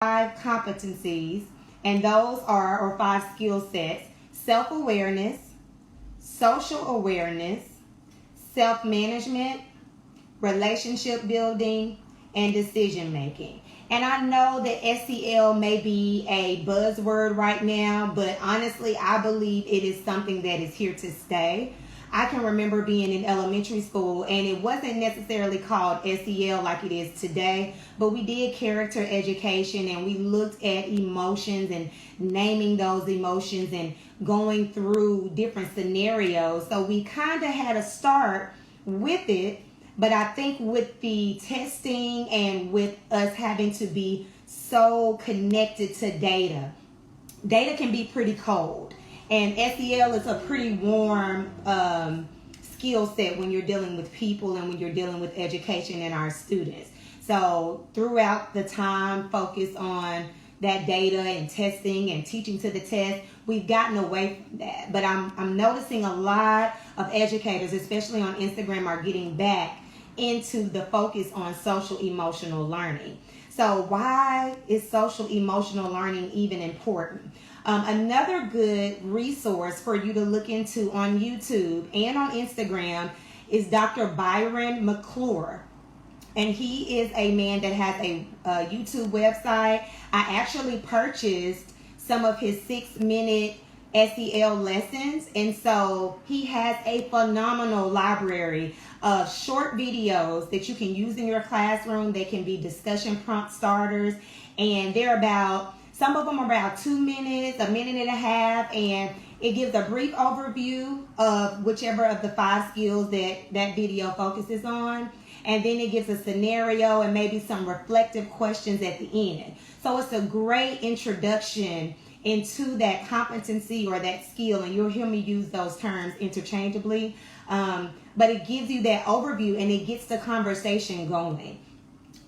5 competencies, and those are, or 5 skill sets: self-awareness, social awareness, self-management, relationship building, and decision making. And I know that SEL may be a buzzword right now, but honestly, I believe it is something that is here to stay. I can remember being in elementary school, and it wasn't necessarily called SEL like it is today, but we did character education, and we looked at emotions and naming those emotions and going through different scenarios. So we kind of had a start with it. But I think with the testing and with us having to be so connected to data can be pretty cold. And SEL is a pretty warm skill set when you're dealing with people and when you're dealing with education and our students. So throughout the time, focus on that data and testing and teaching to the test, we've gotten away from that. But I'm noticing a lot of educators, especially on Instagram, are getting back into the focus on social emotional learning. So why is social emotional learning even important? Another good resource for you to look into on YouTube and on Instagram is Dr. Byron McClure. And he is a man that has a YouTube website. I actually purchased some of his 6-minute SEL lessons, and so he has a phenomenal library of short videos that you can use in your classroom. They can be discussion prompt starters, and some of them are about 2 minutes, 1.5 minutes, and it gives a brief overview of whichever of the 5 skills that video focuses on, and then it gives a scenario and maybe some reflective questions at the end. So it's a great introduction into that competency or that skill, and you'll hear me use those terms interchangeably, but it gives you that overview and it gets the conversation going.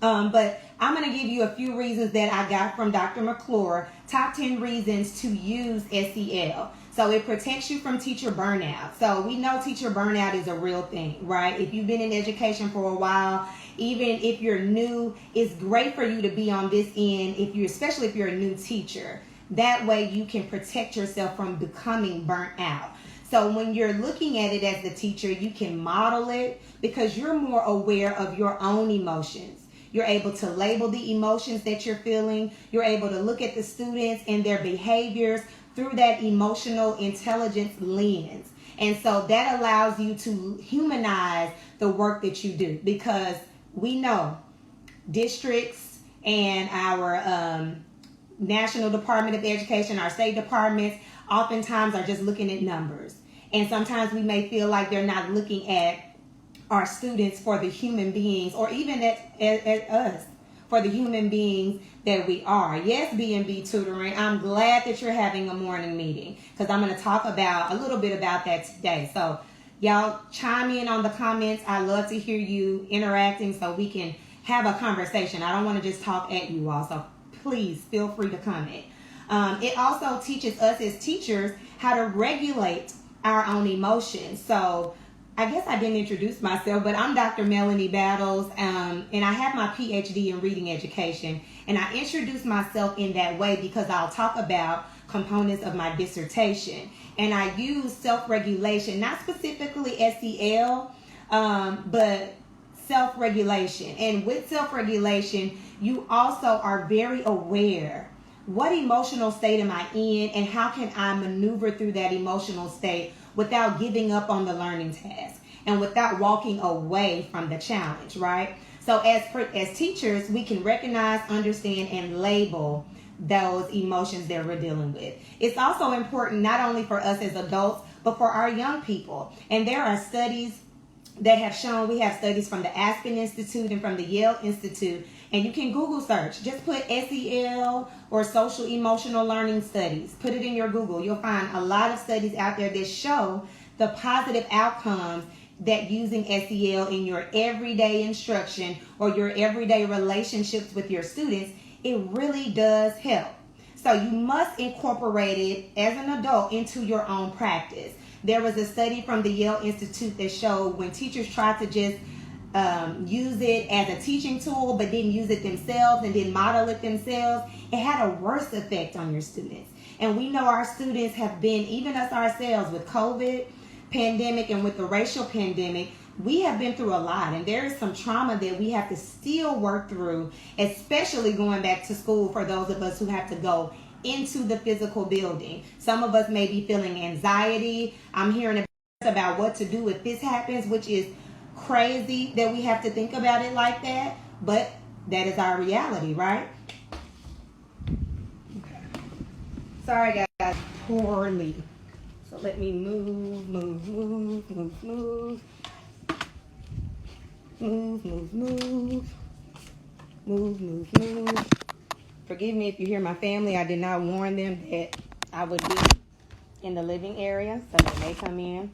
But I'm going to give you a few reasons that I got from Dr. McClure, top 10 reasons to use SEL. So it protects you from teacher burnout. So we know teacher burnout is a real thing, right? If you've been in education for a while, even if you're new, it's great for you to be on this end, especially if you're a new teacher. That way you can protect yourself from becoming burnt out. So when you're looking at it as the teacher, you can model it because you're more aware of your own emotions. You're able to label the emotions that you're feeling. You're able to look at the students and their behaviors through that emotional intelligence lens. And so that allows you to humanize the work that you do, because we know districts and our National Department of Education, our state departments, oftentimes are just looking at numbers. And sometimes we may feel like they're not looking at our students for the human beings, or even at us for the human beings that we are. Yes, B&B Tutoring, I'm glad that you're having a morning meeting, because I'm going to talk a little bit about that today. So y'all chime in on the comments. I love to hear you interacting so we can have a conversation. I don't want to just talk at you all, so please feel free to comment. It also teaches us as teachers how to regulate our own emotions. So I guess I didn't introduce myself, but I'm Dr. Melanie Battles, and I have my PhD in reading education. And I introduce myself in that way because I'll talk about components of my dissertation. And I use self-regulation, not specifically SEL, but self-regulation. And with self-regulation, you also are very aware. What emotional state am I in, and how can I maneuver through that emotional state without giving up on the learning task and without walking away from the challenge, right? So as teachers, we can recognize, understand, and label those emotions that we're dealing with. It's also important not only for us as adults, but for our young people. And there are studies that have shown, we have studies from the Aspen Institute and from the Yale Institute, and you can Google search. Just put SEL or social emotional learning studies. Put it in your Google. You'll find a lot of studies out there that show the positive outcomes that using SEL in your everyday instruction or your everyday relationships with your students, it really does help. So you must incorporate it as an adult into your own practice. There was a study from the Yale Institute that showed when teachers try to just use it as a teaching tool but didn't use it themselves and didn't model it themselves, it had a worse effect on your students. And we know our students have been, even us ourselves, with COVID pandemic and with the racial pandemic, we have been through a lot, and there is some trauma that we have to still work through, especially going back to school for those of us who have to go into the physical building. Some of us may be feeling anxiety. I'm hearing about what to do if this happens, which is crazy that we have to think about it like that, but that is our reality, right? Okay. Sorry guys, poorly. So let me move. Forgive me if you hear my family. I did not warn them that I would be in the living area, so when they come in,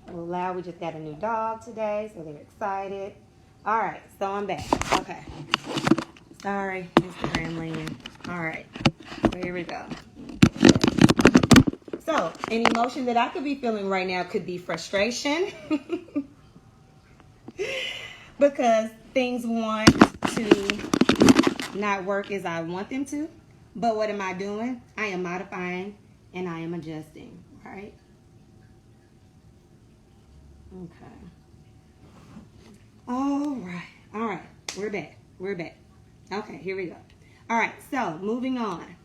we'll allow. We just got a new dog today, so they're excited. All right, so I'm back. Okay. Sorry, Instagram land. All right, so here we go. So, an emotion that I could be feeling right now could be frustration because things want to not work as I want them to. But what am I doing? I am modifying and I am adjusting, right? Okay. All right. We're back. Okay, here we go. All right, so moving on.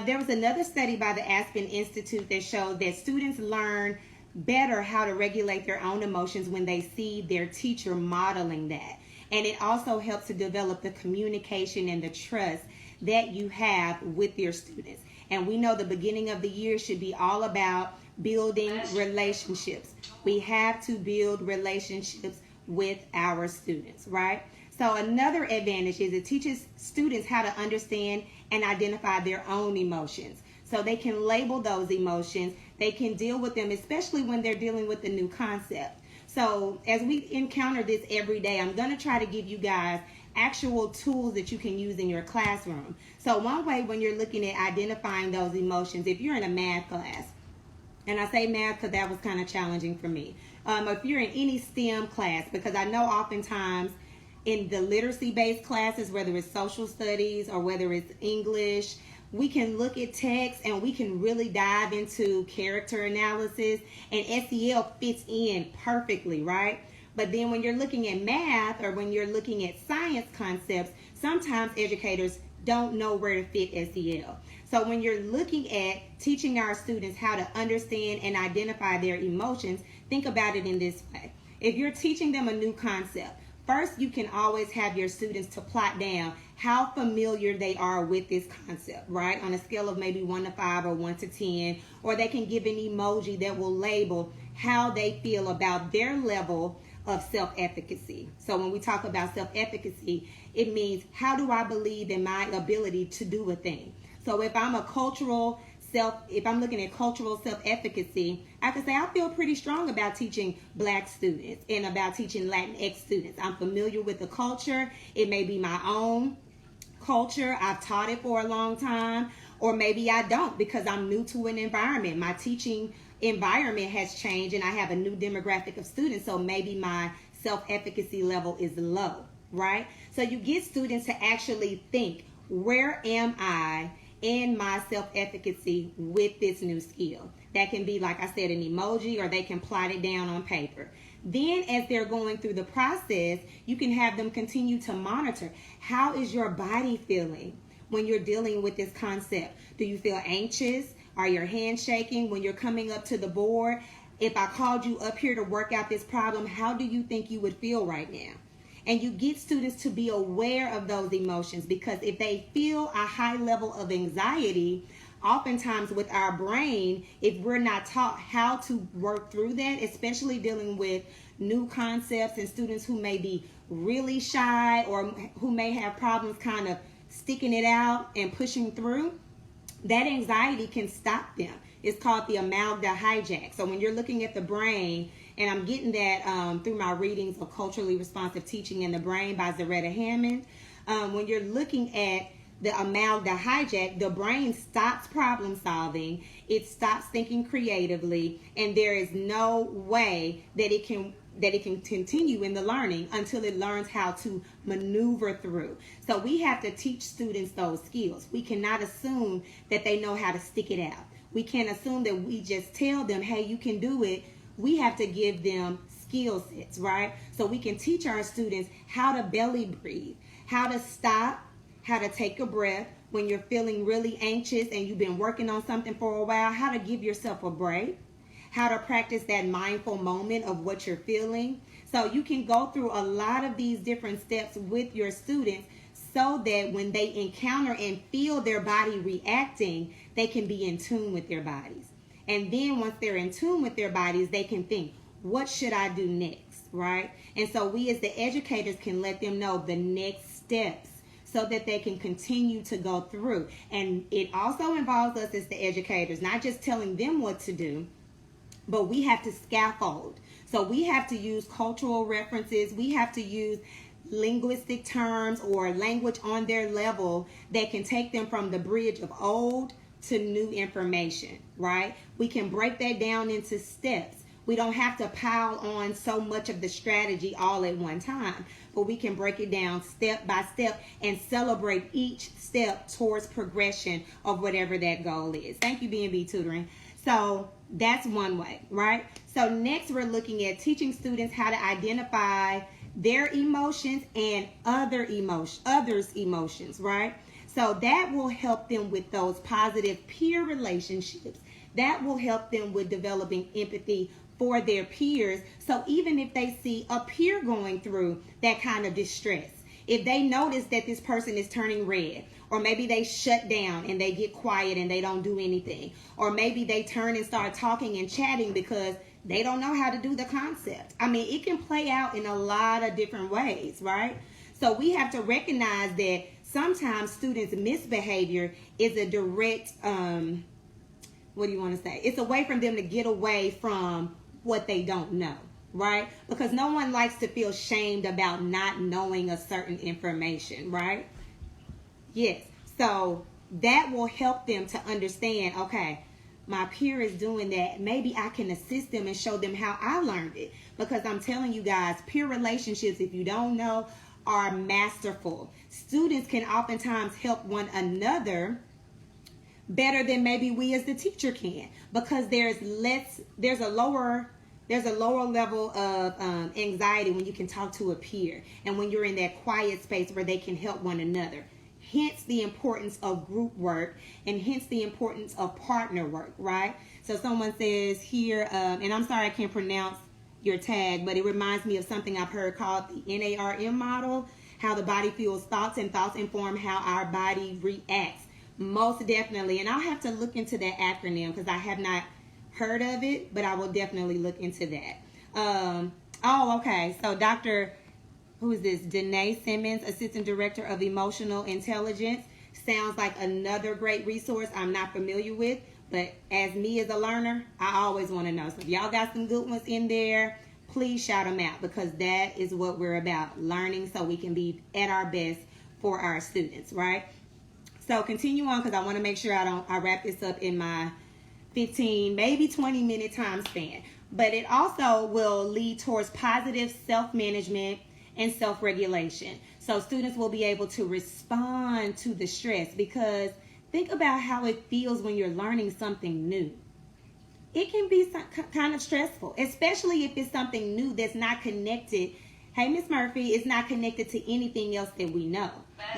There was another study by the Aspen Institute that showed that students learn better how to regulate their own emotions when they see their teacher modeling that. And it also helps to develop the communication and the trust that you have with your students. And we know the beginning of the year should be all about building relationships. We have to build relationships with our students, right? So another advantage is it teaches students how to understand and identify their own emotions. So they can label those emotions. They can deal with them, especially when they're dealing with a new concept. So as we encounter this every day, I'm going to try to give you guys actual tools that you can use in your classroom. So one way when you're looking at identifying those emotions, if you're in a math class, and I say math because that was kind of challenging for me. If you're in any STEM class, because I know oftentimes in the literacy-based classes, whether it's social studies or whether it's English, we can look at text and we can really dive into character analysis, and SEL fits in perfectly, right? But then when you're looking at math or when you're looking at science concepts, sometimes educators don't know where to fit SEL. So when you're looking at teaching our students how to understand and identify their emotions, think about it in this way. If you're teaching them a new concept, first, you can always have your students to plot down how familiar they are with this concept, right? On a scale of maybe 1 to 5 or 1 to 10, or they can give an emoji that will label how they feel about their level of self-efficacy. So when we talk about self-efficacy, it means how do I believe in my ability to do a thing? So if I'm if I'm looking at cultural self-efficacy, I can say I feel pretty strong about teaching Black students and about teaching Latinx students. I'm familiar with the culture. It may be my own culture. I've taught it for a long time, or maybe I don't because I'm new to an environment. My teaching environment has changed and I have a new demographic of students, so maybe my self-efficacy level is low, right? So you get students to actually think, where am I in my self-efficacy with this new skill? That can be, like I said, an emoji, or they can plot it down on paper. Then as they're going through the process, you can have them continue to monitor. How is your body feeling when you're dealing with this concept? Do you feel anxious? Are your hands shaking when you're coming up to the board? If I called you up here to work out this problem, how do you think you would feel right now? And you get students to be aware of those emotions, because if they feel a high level of anxiety, oftentimes with our brain, if we're not taught how to work through that, especially dealing with new concepts and students who may be really shy or who may have problems kind of sticking it out and pushing through, that anxiety can stop them. It's called the amygdala hijack. So when you're looking at the brain, and I'm getting that through my readings of Culturally Responsive Teaching in the Brain by Zaretta Hammond, when you're looking at the amygdala hijack, the brain stops problem solving, it stops thinking creatively, and there is no way that it can that it can continue in the learning until it learns how to maneuver through. So we have to teach students those skills. We cannot assume that they know how to stick it out. We can't assume that we just tell them, hey, you can do it. We have to give them skill sets, right? So we can teach our students how to belly breathe, how to stop, how to take a breath when you're feeling really anxious and you've been working on something for a while, how to give yourself a break, how to practice that mindful moment of what you're feeling. So you can go through a lot of these different steps with your students so that when they encounter and feel their body reacting, they can be in tune with their bodies. And then once they're in tune with their bodies, they can think, what should I do next, right? And so we as the educators can let them know the next steps so that they can continue to go through. And it also involves us as the educators, not just telling them what to do, but we have to scaffold. So we have to use cultural references. We have to use linguistic terms or language on their level that can take them from the bridge of old to new information, right? We can break that down into steps. We don't have to pile on so much of the strategy all at one time, but we can break it down step by step and celebrate each step towards progression of whatever that goal is. Thank you, B&B Tutoring. So that's one way, right? So next we're looking at teaching students how to identify their emotions and others' emotions, right? So that will help them with those positive peer relationships. That will help them with developing empathy for their peers. So even if they see a peer going through that kind of distress, if they notice that this person is turning red, or maybe they shut down and they get quiet and they don't do anything, or maybe they turn and start talking and chatting because they don't know how to do the concept. I mean, it can play out in a lot of different ways, right? So we have to recognize that sometimes students' misbehavior is a direct, it's a way for them to get away from what they don't know, right? Because no one likes to feel shamed about not knowing a certain information, right? Yes. So that will help them to understand, okay, my peer is doing that. Maybe I can assist them and show them how I learned it. Because I'm telling you guys, peer relationships, if you don't know, are masterful. Students can oftentimes help one another better than maybe we as the teacher can, because there's a lower level of anxiety when you can talk to a peer and when you're in that quiet space where they can help one another. Hence the importance of group work, and hence the importance of partner work, right? So someone says here, and I'm sorry I can't pronounce your tag, but it reminds me of something I've heard called the NARM model, how the body feels thoughts and thoughts inform how our body reacts. Most definitely, and I'll have to look into that acronym because I have not heard of it, but I will definitely look into that. Okay, so Dr. Who is this? Danae Simmons, Assistant Director of Emotional Intelligence. Sounds like another great resource I'm not familiar with, but as me as a learner, I always want to know. So if y'all got some good ones in there, please shout them out, because that is what we're about, learning so we can be at our best for our students, right? So continue on, because I want to make sure I wrap this up in my 15, maybe 20-minute time span. But it also will lead towards positive self-management and self-regulation. So students will be able to respond to the stress, because think about how it feels when you're learning something new. It can be kind of stressful, especially if it's something new that's not connected. Hey, Miss Murphy, it's not connected to anything else that we know,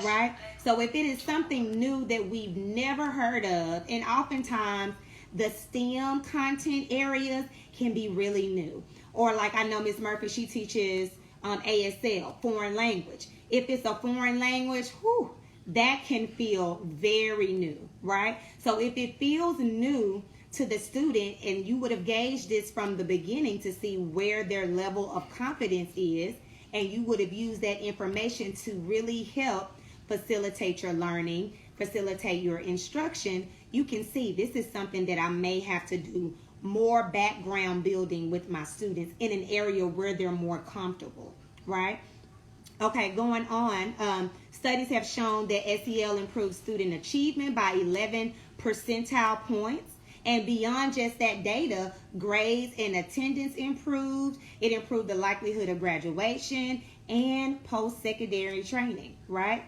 right? So if it is something new that we've never heard of, and oftentimes the STEM content areas can be really new. Or like I know Miss Murphy, she teaches ASL, foreign language. If it's a foreign language, that can feel very new, right? So if it feels new to the student, and you would have gauged this from the beginning to see where their level of confidence is, and you would have used that information to really help facilitate your learning, facilitate your instruction, you can see this is something that I may have to do more background building with my students in an area where they're more comfortable, right? Okay, going on. Studies have shown that SEL improves student achievement by 11 percentile points, And beyond just that data, grades and attendance improved. It improved the likelihood of graduation and post-secondary training, right?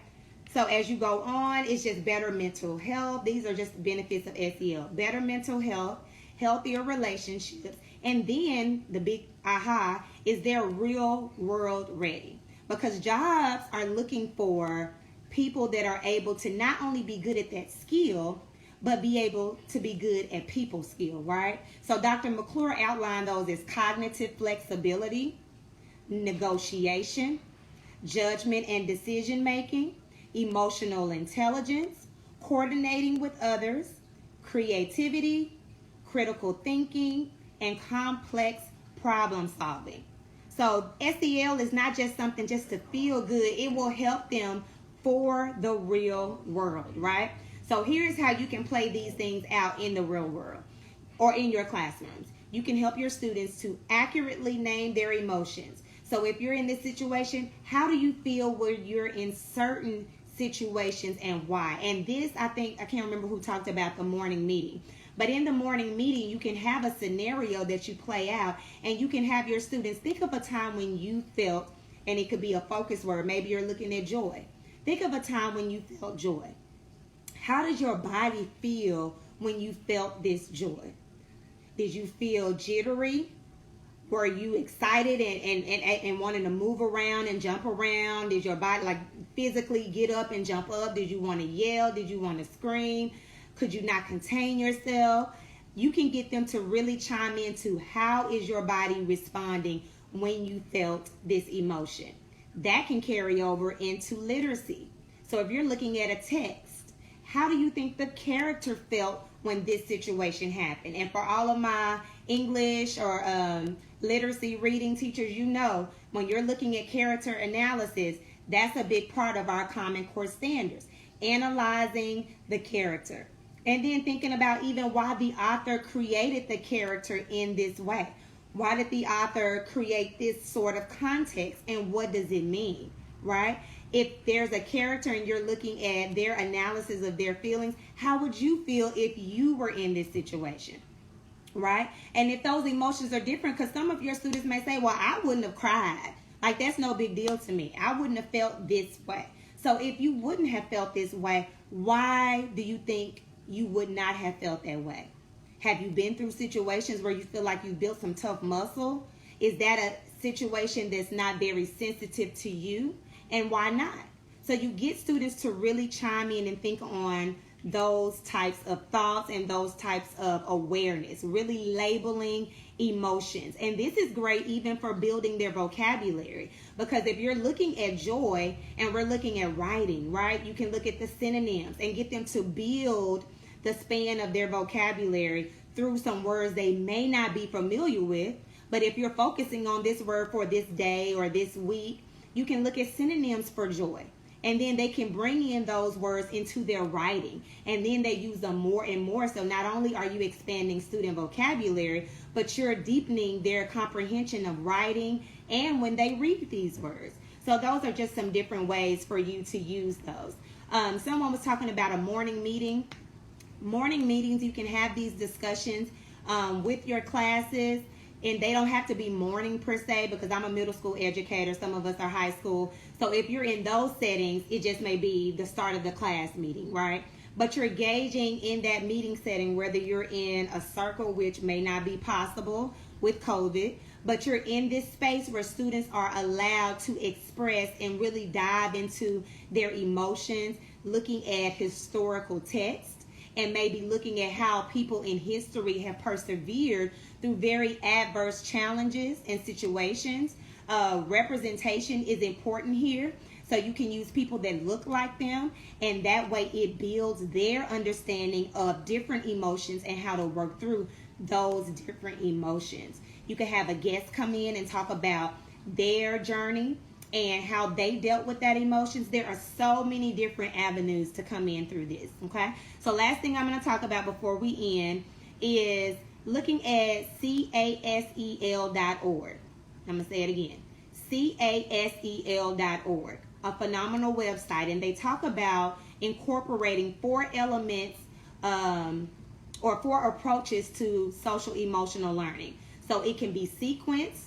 So as you go on, it's just better mental health. These are just benefits of SEL. Better mental health, healthier relationships, and then the big aha is they're real world ready. Because jobs are looking for people that are able to not only be good at that skill, but be able to be good at people skill, right? So Dr. McClure outlined those as cognitive flexibility, negotiation, judgment and decision making, emotional intelligence, coordinating with others, creativity, critical thinking, and complex problem solving. So SEL is not just something just to feel good. It will help them for the real world, right? So here's how you can play these things out in the real world or in your classrooms. You can help your students to accurately name their emotions. So if you're in this situation, how do you feel when you're in certain situations and why? And this, I can't remember who talked about the morning meeting. But in the morning meeting, you can have a scenario that you play out, and you can have your students think of a time when you felt, and it could be a focus word. Maybe you're looking at joy. Think of a time when you felt joy. How did your body feel when you felt this joy? Did you feel jittery? Were you excited and wanting to move around and jump around? Did your body like physically get up and jump up? Did you want to yell? Did you want to scream? Could you not contain yourself? You can get them to really chime into how is your body responding when you felt this emotion. That can carry over into literacy. So if you're looking at a text, how do you think the character felt when this situation happened? And for all of my English or literacy reading teachers, you know, when you're looking at character analysis, that's a big part of our Common Core standards. Analyzing the character. And then thinking about even why the author created the character in this way. Why did the author create this sort of context, and what does it mean, right? If there's a character and you're looking at their analysis of their feelings, how would you feel if you were in this situation, right? And if those emotions are different, because some of your students may say, well, I wouldn't have cried. Like, that's no big deal to me. I wouldn't have felt this way. So if you wouldn't have felt this way, why do you think you would not have felt that way? Have you been through situations where you feel like you built some tough muscle? Is that a situation that's not very sensitive to you? And why not? So you get students to really chime in and think on those types of thoughts and those types of awareness, really labeling emotions. And this is great even for building their vocabulary, because if you're looking at joy and we're looking at writing, right, you can look at the synonyms and get them to build the span of their vocabulary through some words they may not be familiar with. But if you're focusing on this word for this day or this week, you can look at synonyms for joy. And then they can bring in those words into their writing. And then they use them more and more. So not only are you expanding student vocabulary, but you're deepening their comprehension of writing and when they read these words. So those are just some different ways for you to use those. Someone was talking about a morning meeting. Morning meetings, you can have these discussions with your classes. And they don't have to be morning per se, because I'm a middle school educator. Some of us are high school. So if you're in those settings, it just may be the start of the class meeting, right? But you're engaging in that meeting setting, whether you're in a circle, which may not be possible with COVID, but you're in this space where students are allowed to express and really dive into their emotions, looking at historical text, and maybe looking at how people in history have persevered through very adverse challenges and situations. Representation is important here. So you can use people that look like them, and that way it builds their understanding of different emotions and how to work through those different emotions. You can have a guest come in and talk about their journey and how they dealt with that emotions. There are so many different avenues to come in through this, okay? So last thing I'm going to talk about before we end is looking at casel.org. I'm going to say it again. casel.org, a phenomenal website, and they talk about incorporating 4 elements or 4 approaches to social emotional learning. So it can be sequenced.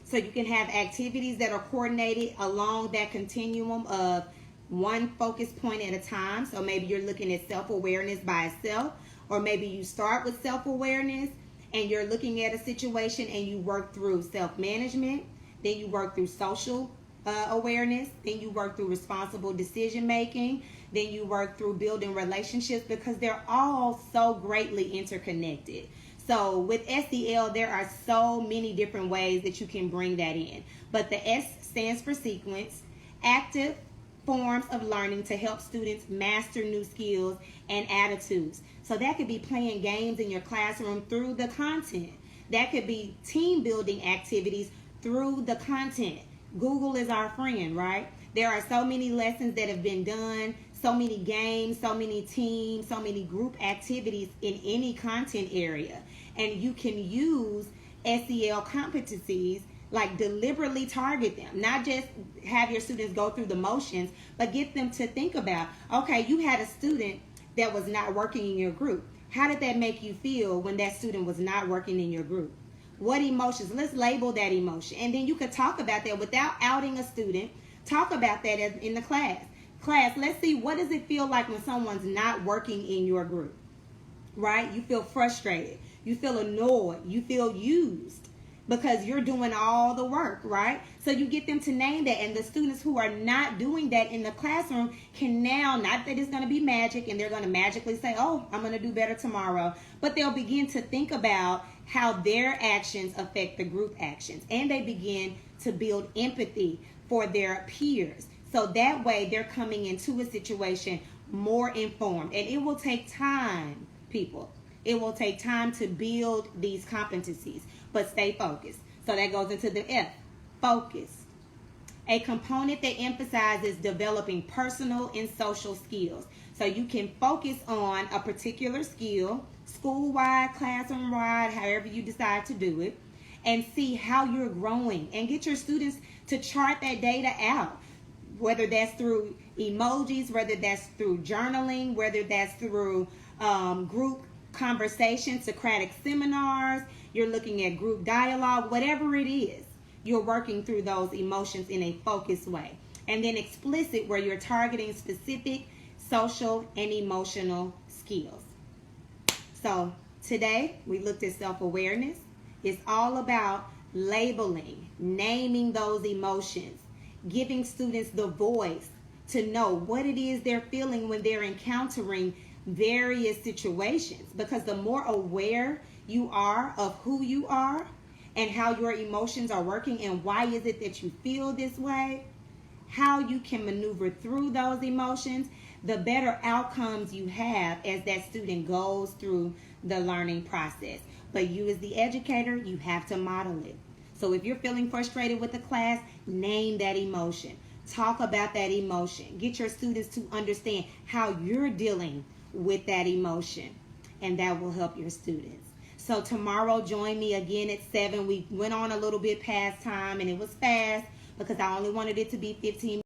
So you can have activities that are coordinated along that continuum of one focus point at a time. So maybe you're looking at self-awareness by itself, or maybe you start with self-awareness and you're looking at a situation and you work through self-management, then you work through social awareness, then you work through responsible decision making, then you work through building relationships, because they're all so greatly interconnected. So with SEL, there are so many different ways that you can bring that in. But the S stands for sequence, active forms of learning to help students master new skills and attitudes. So that could be playing games in your classroom through the content. That could be team building activities through the content. Google is our friend, right? There are so many lessons that have been done, so many games, so many teams, so many group activities in any content area. And you can use SEL competencies, like deliberately target them, not just have your students go through the motions, but get them to think about, okay, you had a student that was not working in your group. How did that make you feel when that student was not working in your group? What emotions? Let's label that emotion. And then you could talk about that without outing a student. Talk about that in the class. Class, let's see, what does it feel like when someone's not working in your group, right? You feel frustrated. You feel annoyed. You feel used because you're doing all the work, right? So you get them to name that, and the students who are not doing that in the classroom can now, not that it's going to be magic and they're going to magically say, oh, I'm going to do better tomorrow, but they'll begin to think about how their actions affect the group actions, and they begin to build empathy for their peers. So that way they're coming into a situation more informed, and it will take time, people. It will take time to build these competencies, but stay focused. So that goes into the F, focus. A component that emphasizes developing personal and social skills. So you can focus on a particular skill, school-wide, classroom-wide, however you decide to do it, and see how you're growing, and get your students to chart that data out, whether that's through emojis, whether that's through journaling, whether that's through group conversations, Socratic seminars, you're looking at group dialogue, whatever it is, you're working through those emotions in a focused way. And then explicit, where you're targeting specific social and emotional skills. So today we looked at self-awareness. It's all about labeling, naming those emotions, giving students the voice to know what it is they're feeling when they're encountering various situations. Because the more aware you are of who you are and how your emotions are working and why is it that you feel this way, how you can maneuver through those emotions, the better outcomes you have as that student goes through the learning process. But you as the educator, you have to model it. So if you're feeling frustrated with the class, name that emotion. Talk about that emotion. Get your students to understand how you're dealing with that emotion, and that will help your students. So tomorrow, join me again at 7. We went on a little bit past time, and it was fast because I only wanted it to be 15 minutes.